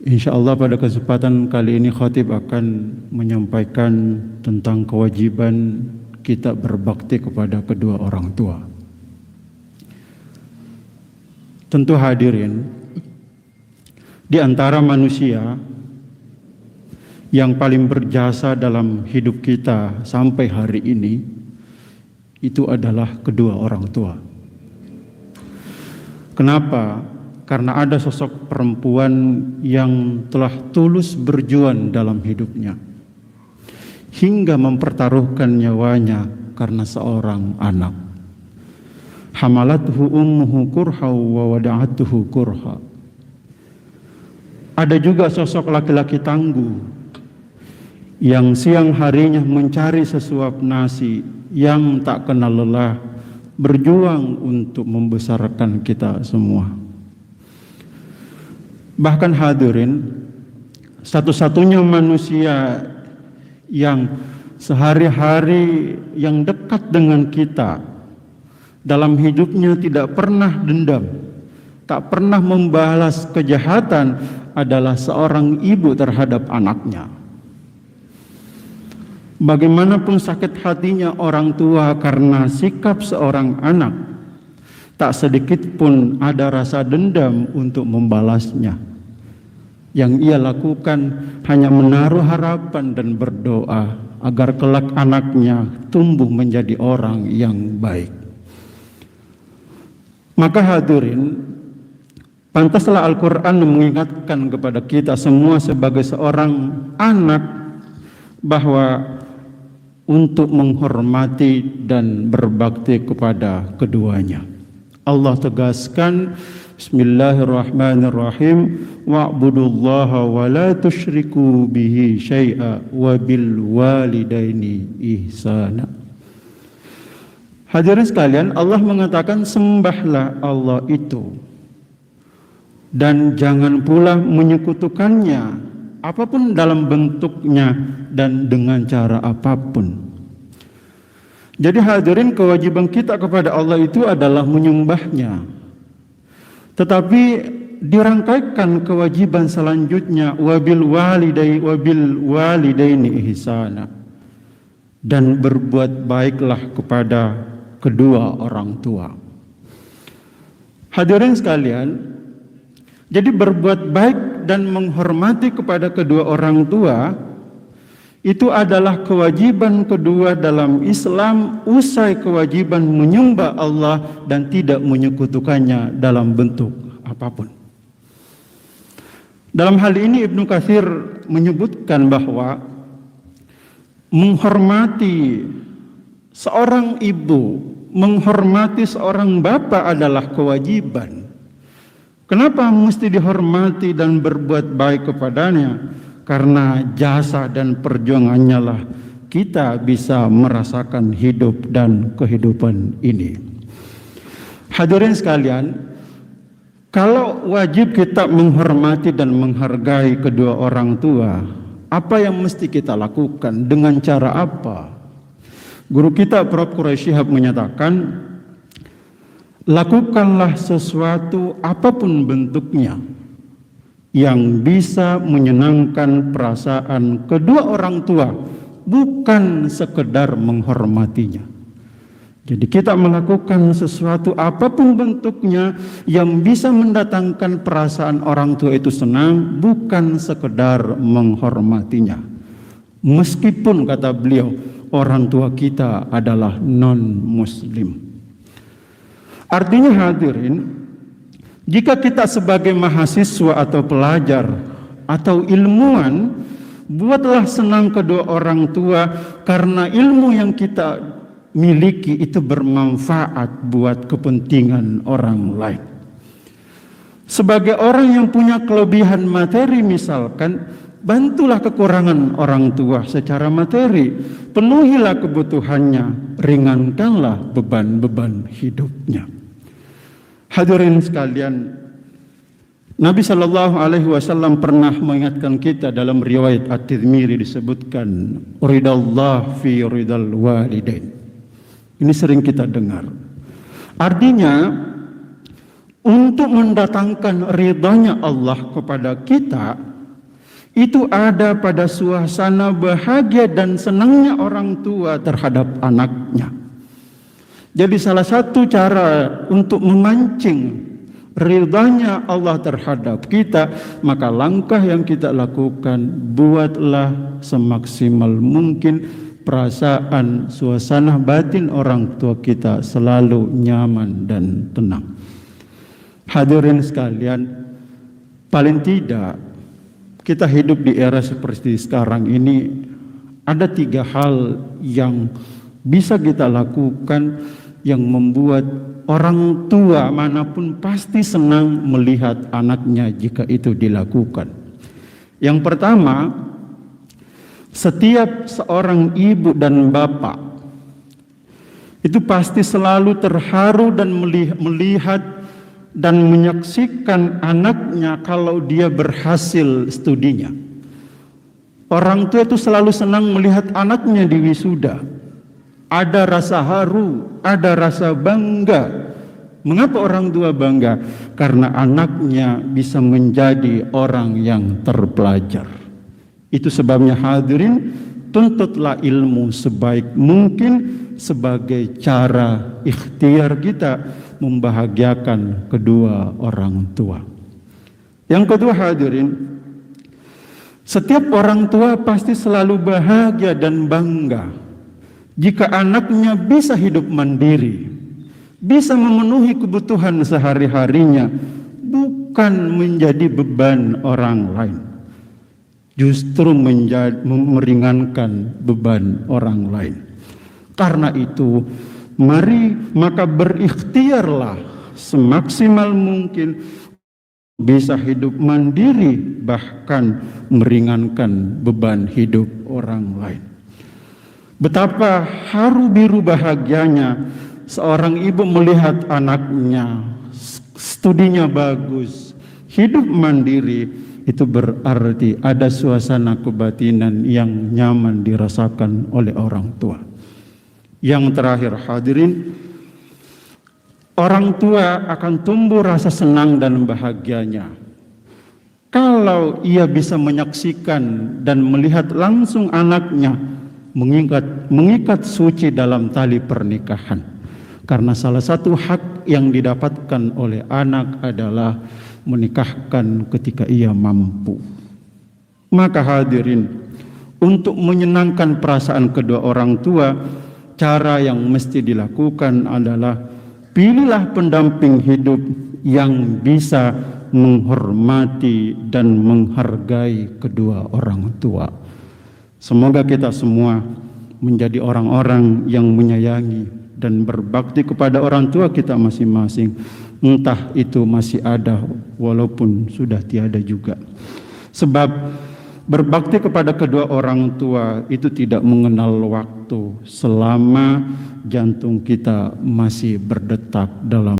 Insya Allah pada kesempatan kali ini khatib akan menyampaikan tentang kewajiban kita berbakti kepada kedua orang tua. Tentu hadirin, di antara manusia yang paling berjasa dalam hidup kita sampai hari ini itu adalah kedua orang tua. Kenapa? Karena ada sosok perempuan yang telah tulus berjuang dalam hidupnya hingga mempertaruhkan nyawanya karena seorang anak. Hamalathu ummuhu kurha wa wada'atuhu kurha. Ada juga sosok laki-laki tangguh yang siang harinya mencari sesuap nasi, yang tak kenal lelah, berjuang untuk membesarkan kita semua. Bahkan hadirin, satu-satunya manusia yang sehari-hari yang dekat dengan kita dalam hidupnya tidak pernah dendam, tak pernah membalas kejahatan adalah seorang ibu terhadap anaknya. Bagaimanapun sakit hatinya orang tua karena sikap seorang anak, tak sedikit pun ada rasa dendam untuk membalasnya. Yang ia lakukan hanya menaruh harapan dan berdoa agar kelak anaknya tumbuh menjadi orang yang baik. Maka hadirin, pantaslah Al-Quran mengingatkan kepada kita semua sebagai seorang anak bahwa untuk menghormati dan berbakti kepada keduanya. Allah tegaskan, Bismillahirrahmanirrahim, wa'budullaha wa la tusyriku bihi syai'a wa bil walidaini ihsana. Hadirin sekalian, Allah mengatakan sembahlah Allah itu dan jangan pula menyekutukannya apapun dalam bentuknya dan dengan cara apapun. Jadi hadirin, kewajiban kita kepada Allah itu adalah menyembahnya. Tetapi dirangkaikan kewajiban selanjutnya, wabil walidaini ihsana, dan berbuat baiklah kepada kedua orang tua. Hadirin sekalian, jadi berbuat baik dan menghormati kepada kedua orang tua itu adalah kewajiban kedua dalam Islam usai kewajiban menyembah Allah dan tidak menyekutukannya dalam bentuk apapun. Dalam hal ini Ibnu Katsir menyebutkan bahwa menghormati seorang ibu, menghormati seorang bapak adalah kewajiban. Kenapa mesti dihormati dan berbuat baik kepadanya? Karena jasa dan perjuangannya lah kita bisa merasakan hidup dan kehidupan ini. Hadirin sekalian, kalau wajib kita menghormati dan menghargai kedua orang tua, apa yang mesti kita lakukan? Dengan cara apa? Guru kita Prof. Quraish Shihab menyatakan, lakukanlah sesuatu apapun bentuknya yang bisa menyenangkan perasaan kedua orang tua, bukan sekedar menghormatinya. Jadi kita melakukan sesuatu apapun bentuknya yang bisa mendatangkan perasaan orang tua itu senang, bukan sekedar menghormatinya. Meskipun kata beliau, orang tua kita adalah non-muslim. Artinya hadirin, jika kita sebagai mahasiswa atau pelajar atau ilmuwan, buatlah senang kedua orang tua karena ilmu yang kita miliki itu bermanfaat buat kepentingan orang lain. Sebagai orang yang punya kelebihan materi misalkan, bantulah kekurangan orang tua secara materi, penuhilah kebutuhannya, ringankanlah beban-beban hidupnya. Hadirin sekalian, Nabi SAW pernah mengingatkan kita dalam riwayat At-Tirmidzi disebutkan, ridallah fi ridal walidain. Ini sering kita dengar. Artinya, untuk mendatangkan ridhanya Allah kepada kita, itu ada pada suasana bahagia dan senangnya orang tua terhadap anaknya. Jadi salah satu cara untuk memancing ridhanya Allah terhadap kita, maka langkah yang kita lakukan, buatlah semaksimal mungkin perasaan suasana batin orang tua kita selalu nyaman dan tenang. Hadirin sekalian, paling tidak kita hidup di era seperti sekarang ini, ada 3 hal yang bisa kita lakukan yang membuat orang tua manapun pasti senang melihat anaknya jika itu dilakukan. Yang pertama, setiap seorang ibu dan bapak itu pasti selalu terharu dan melihat dan menyaksikan anaknya kalau dia berhasil studinya. Orang tua itu selalu senang melihat anaknya di wisuda. Ada rasa haru, ada rasa bangga. Mengapa orang tua bangga? Karena anaknya bisa menjadi orang yang terpelajar. Itu sebabnya hadirin, tuntutlah ilmu sebaik mungkin sebagai cara ikhtiar kita membahagiakan kedua orang tua. Yang kedua hadirin, setiap orang tua pasti selalu bahagia dan bangga jika anaknya bisa hidup mandiri, bisa memenuhi kebutuhan sehari-harinya, bukan menjadi beban orang lain, justru meringankan beban orang lain. Karena itu, maka berikhtiarlah semaksimal mungkin bisa hidup mandiri, bahkan meringankan beban hidup orang lain. Betapa haru biru bahagianya seorang ibu melihat anaknya studinya bagus, hidup mandiri. Itu berarti ada suasana kebatinan yang nyaman dirasakan oleh orang tua. Yang terakhir hadirin, orang tua akan tumbuh rasa senang dan bahagianya kalau ia bisa menyaksikan dan melihat langsung anaknya mengikat suci dalam tali pernikahan. Karena salah satu hak yang didapatkan oleh anak adalah menikahkan ketika ia mampu. Maka hadirin, untuk menyenangkan perasaan kedua orang tua, cara yang mesti dilakukan adalah pilihlah pendamping hidup yang bisa menghormati dan menghargai kedua orang tua. Semoga kita semua menjadi orang-orang yang menyayangi dan berbakti kepada orang tua kita masing-masing, entah itu masih ada walaupun sudah tiada juga. Sebab berbakti kepada kedua orang tua itu tidak mengenal waktu selama jantung kita masih berdetak dalam